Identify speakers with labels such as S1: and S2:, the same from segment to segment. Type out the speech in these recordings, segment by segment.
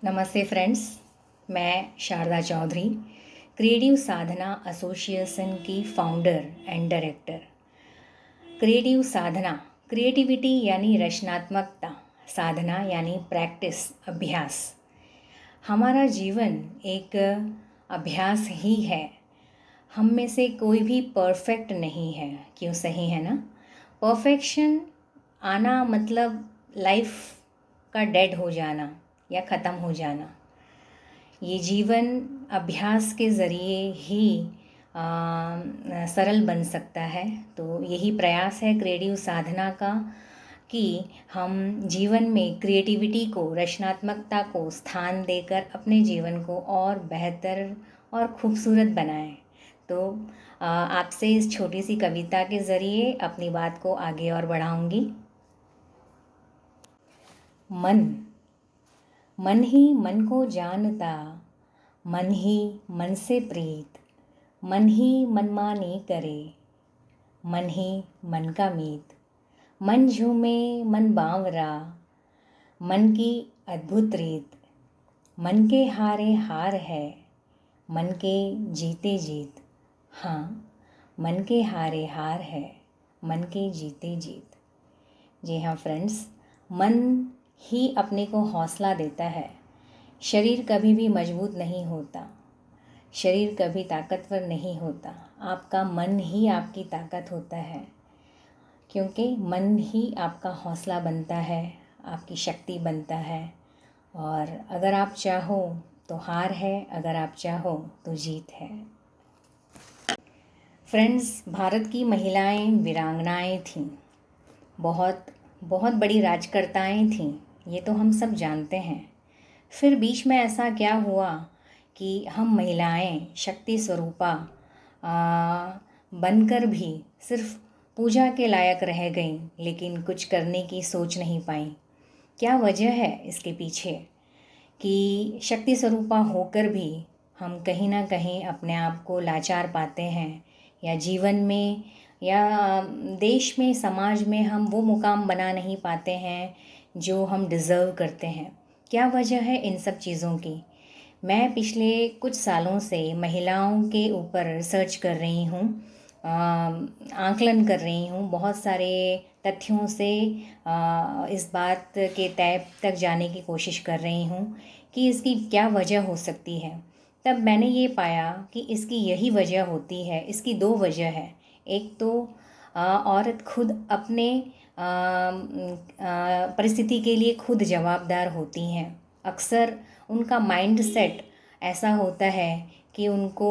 S1: नमस्ते फ्रेंड्स। मैं शारदा चौधरी, क्रिएटिव साधना एसोसिएशन की founder and director. Creative Sadhana, creativity यानी रचनात्मकता, साधना यानी प्रैक्टिस, अभ्यास। हमारा जीवन एक अभ्यास ही है। हम में से कोई भी परफेक्ट नहीं है। क्यों? सही है ना? परफेक्शन आना मतलब लाइफ का डेड हो जाना या ख़त्म हो जाना। ये जीवन अभ्यास के ज़रिए ही सरल बन सकता है। तो यही प्रयास है क्रिएटिव साधना का कि हम जीवन में क्रिएटिविटी को, रचनात्मकता को स्थान देकर अपने जीवन को और बेहतर और खूबसूरत बनाएं। तो आपसे इस छोटी सी कविता के ज़रिए अपनी बात को आगे और बढ़ाऊंगी। मन ही मन को जानता, मन ही मन से प्रीत, मन ही मनमानी करे, मन ही मन का मीत। मन झूमे मन बावरा, मन की अद्भुत रीत। मन के हारे हार है, मन के जीते जीत। हाँ, मन के हारे हार है, मन के जीते जीत। जी हाँ फ्रेंड्स, मन ही अपने को हौसला देता है। शरीर कभी भी मजबूत नहीं होता, शरीर कभी ताकतवर नहीं होता। आपका मन ही आपकी ताकत होता है, क्योंकि मन ही आपका हौसला बनता है, आपकी शक्ति बनता है। और अगर आप चाहो तो हार है, अगर आप चाहो तो जीत है। फ्रेंड्स, भारत की महिलाएं वीरांगनाएं थीं, बहुत बहुत बड़ी राजकर्ताएं थीं, ये तो हम सब जानते हैं। फिर बीच में ऐसा क्या हुआ कि हम महिलाएं शक्ति स्वरूपा बनकर भी सिर्फ पूजा के लायक रह गईं, लेकिन कुछ करने की सोच नहीं पाईं। क्या वजह है इसके पीछे कि शक्ति स्वरूपा होकर भी हम कहीं ना कहीं अपने आप को लाचार पाते हैं, या जीवन में या देश में, समाज में हम वो मुकाम बना नहीं पाते हैं जो हम डिज़र्व करते हैं। क्या वजह है इन सब चीज़ों की? मैं पिछले कुछ सालों से महिलाओं के ऊपर रिसर्च कर रही हूँ, आकलन कर रही हूँ, बहुत सारे तथ्यों से इस बात के तय तक जाने की कोशिश कर रही हूँ कि इसकी क्या वजह हो सकती है। तब मैंने ये पाया कि इसकी यही वजह होती है। इसकी दो वजह है। एक तो औरत खुद अपने परिस्थिति के लिए खुद जवाबदार होती हैं। अक्सर उनका माइंड सेट ऐसा होता है कि उनको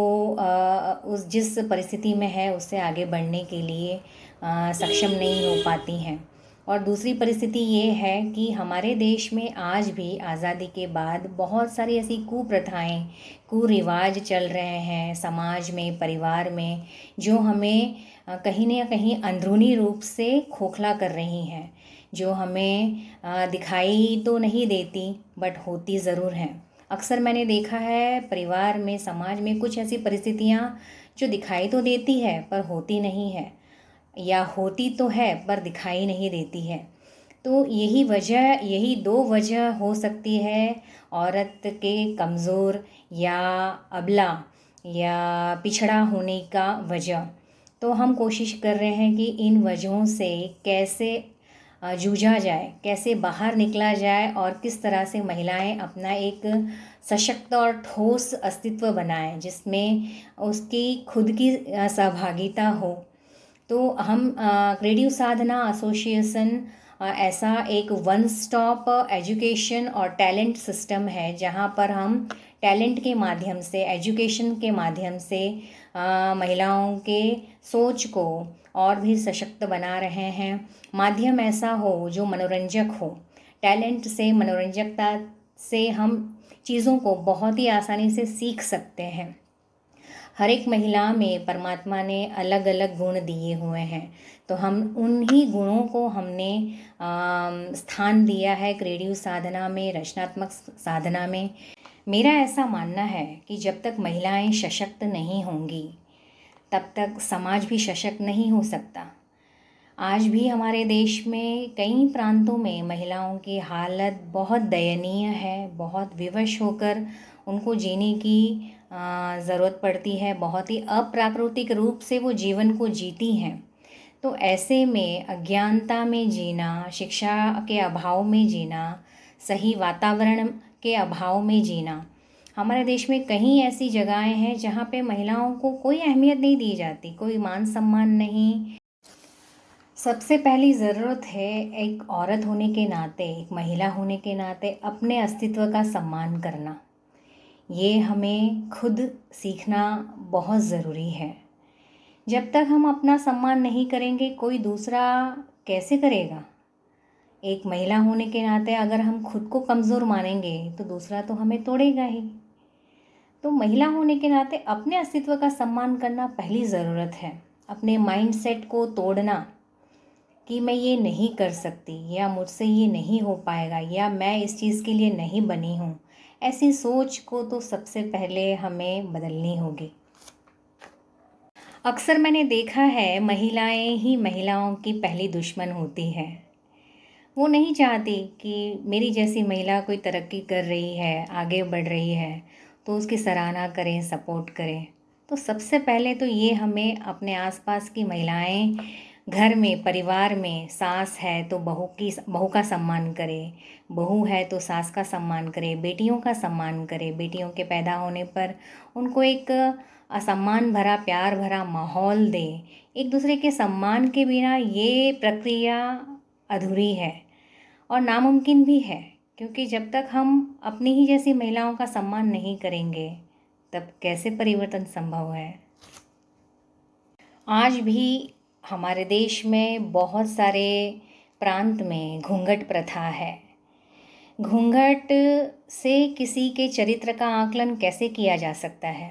S1: उस जिस परिस्थिति में है उससे आगे बढ़ने के लिए सक्षम नहीं हो पाती हैं। और दूसरी परिस्थिति ये है कि हमारे देश में आज भी आज़ादी के बाद बहुत सारी ऐसी कुप्रथाएं, कुरिवाज चल रहे हैं समाज में, परिवार में, जो हमें कहीं ना कहीं अंदरूनी रूप से खोखला कर रही हैं, जो हमें दिखाई तो नहीं देती बट होती ज़रूर हैं। अक्सर मैंने देखा है परिवार में, समाज में कुछ ऐसी परिस्थितियाँ जो दिखाई तो देती है पर होती नहीं है, या होती तो है पर दिखाई नहीं देती है। तो यही दो वजह हो सकती है औरत के कमज़ोर या अबला या पिछड़ा होने का वजह। तो हम कोशिश कर रहे हैं कि इन वजहों से कैसे जूझा जाए, कैसे बाहर निकला जाए और किस तरह से महिलाएं अपना एक सशक्त और ठोस अस्तित्व बनाएं, जिसमें उसकी खुद की सहभागिता हो। तो हम क्रिएटिव साधना एसोसिएशन ऐसा एक वन स्टॉप एजुकेशन और टैलेंट सिस्टम है, जहाँ पर हम टैलेंट के माध्यम से, एजुकेशन के माध्यम से महिलाओं के सोच को और भी सशक्त बना रहे हैं। माध्यम ऐसा हो जो मनोरंजक हो। टैलेंट से, मनोरंजकता से हम चीज़ों को बहुत ही आसानी से सीख सकते हैं। हर एक महिला में परमात्मा ने अलग अलग गुण दिए हुए हैं, तो हम उन्हीं गुणों को हमने स्थान दिया है क्रिएटिव साधना में, रचनात्मक साधना में। मेरा ऐसा मानना है कि जब तक महिलाएं सशक्त नहीं होंगी तब तक समाज भी सशक्त नहीं हो सकता। आज भी हमारे देश में कई प्रांतों में महिलाओं की हालत बहुत दयनीय है, बहुत विवश होकर उनको जीने की ज़रूरत पड़ती है। बहुत ही अप्राकृतिक रूप से वो जीवन को जीती हैं। तो ऐसे में अज्ञानता में जीना, शिक्षा के अभाव में जीना, सही वातावरण के अभाव में जीना, हमारे देश में कहीं ऐसी जगहें हैं जहाँ पे महिलाओं को कोई अहमियत नहीं दी जाती, कोई मान सम्मान नहीं। सबसे पहली ज़रूरत है एक औरत होने के नाते, एक महिला होने के नाते अपने अस्तित्व का सम्मान करना। ये हमें खुद सीखना बहुत ज़रूरी है। जब तक हम अपना सम्मान नहीं करेंगे, कोई दूसरा कैसे करेगा? एक महिला होने के नाते अगर हम खुद को कमज़ोर मानेंगे तो दूसरा तो हमें तोड़ेगा ही। तो महिला होने के नाते अपने अस्तित्व का सम्मान करना पहली ज़रूरत है। अपने माइंडसेट को तोड़ना कि मैं ये नहीं कर सकती, या मुझसे ये नहीं हो पाएगा, या मैं इस चीज़ के लिए नहीं बनी हूँ, ऐसी सोच को तो सबसे पहले हमें बदलनी होगी। अक्सर मैंने देखा है महिलाएं ही महिलाओं की पहली दुश्मन होती हैं। वो नहीं चाहती कि मेरी जैसी महिला कोई तरक्की कर रही है, आगे बढ़ रही है, तो उसकी सराहना करें, सपोर्ट करें। तो सबसे पहले तो ये हमें अपने आसपास की महिलाएं, घर में, परिवार में सास है तो बहू का सम्मान करे, बहू है तो सास का सम्मान करे, बेटियों का सम्मान करे, बेटियों के पैदा होने पर उनको एक असम्मान भरा, प्यार भरा माहौल दे। एक दूसरे के सम्मान के बिना ये प्रक्रिया अधूरी है और नामुमकिन भी है, क्योंकि जब तक हम अपनी ही जैसी महिलाओं का सम्मान नहीं करेंगे तब कैसे परिवर्तन संभव है। आज भी हमारे देश में बहुत सारे प्रांत में घूंघट प्रथा है। घूंघट से किसी के चरित्र का आकलन कैसे किया जा सकता है?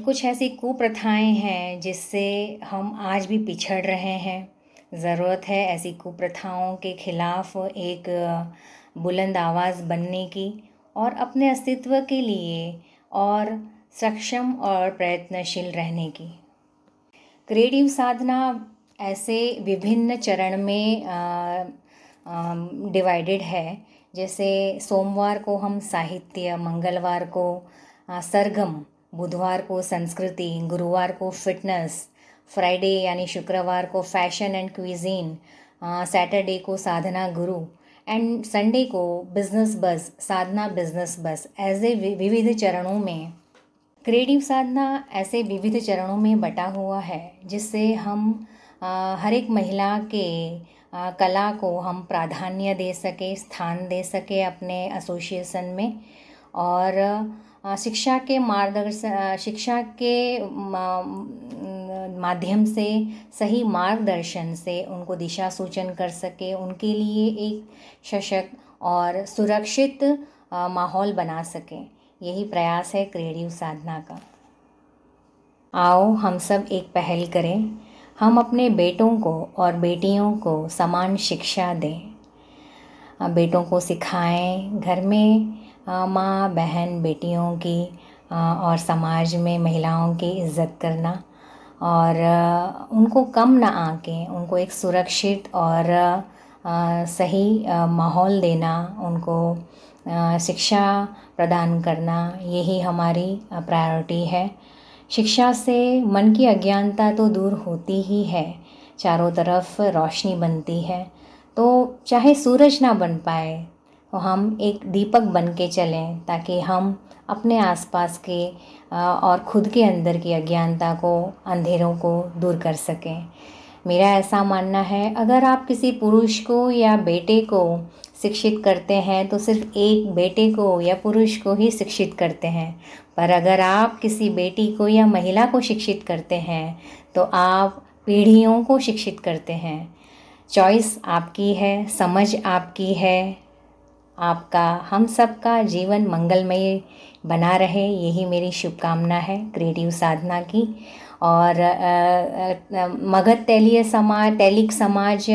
S1: कुछ ऐसी कुप्रथाएं हैं जिससे हम आज भी पिछड़ रहे हैं। ज़रूरत है ऐसी कुप्रथाओं के खिलाफ एक बुलंद आवाज़ बनने की और अपने अस्तित्व के लिए और सक्षम और प्रयत्नशील रहने की। क्रिएटिव साधना ऐसे विभिन्न चरण में डिवाइडेड है। जैसे सोमवार को हम साहित्य, मंगलवार को सरगम, बुधवार को संस्कृति, गुरुवार को फिटनेस, फ्राइडे यानी शुक्रवार को फैशन एंड क्विजीन, सैटरडे को साधना गुरु एंड संडे को बिजनेस बस, साधना बिजनेस बस। ऐसे विविध चरणों में क्रिएटिव साधना ऐसे विविध चरणों में बटा हुआ है जिससे हम हर एक महिला के कला को हम प्राधान्य दे सके, स्थान दे सके अपने एसोसिएशन में, और शिक्षा के माध्यम से, सही मार्गदर्शन से उनको दिशा सूचन कर सके, उनके लिए एक सशक्त और सुरक्षित माहौल बना सके। यही प्रयास है क्रिएटिव साधना का। आओ हम सब एक पहल करें, हम अपने बेटों को और बेटियों को समान शिक्षा दें। बेटों को सिखाएं घर में माँ, बहन, बेटियों की और समाज में महिलाओं की इज़्ज़त करना, और उनको कम ना आके उनको एक सुरक्षित और सही माहौल देना, उनको शिक्षा प्रदान करना, यही हमारी प्रायोरिटी है। शिक्षा से मन की अज्ञानता तो दूर होती ही है, चारों तरफ रोशनी बनती है। तो चाहे सूरज ना बन पाए तो हम एक दीपक बन के चलें, ताकि हम अपने आसपास के और खुद के अंदर की अज्ञानता को, अंधेरों को दूर कर सकें। मेरा ऐसा मानना है, अगर आप किसी पुरुष को या बेटे को शिक्षित करते हैं तो सिर्फ एक बेटे को या पुरुष को ही शिक्षित करते हैं, पर अगर आप किसी बेटी को या महिला को शिक्षित करते हैं तो आप पीढ़ियों को शिक्षित करते हैं। चॉइस आपकी है, समझ आपकी है। आपका, हम सब का जीवन मंगलमय बना रहे, यही मेरी शुभकामना है क्रिएटिव साधना की। और मगध तैलिक समाज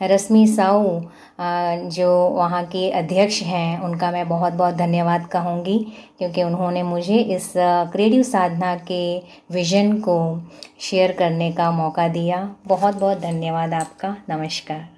S1: रश्मि साहू जो वहाँ के अध्यक्ष हैं, उनका मैं बहुत बहुत धन्यवाद कहूँगी, क्योंकि उन्होंने मुझे इस क्रिएटिव साधना के विज़न को शेयर करने का मौका दिया। बहुत बहुत धन्यवाद आपका। नमस्कार।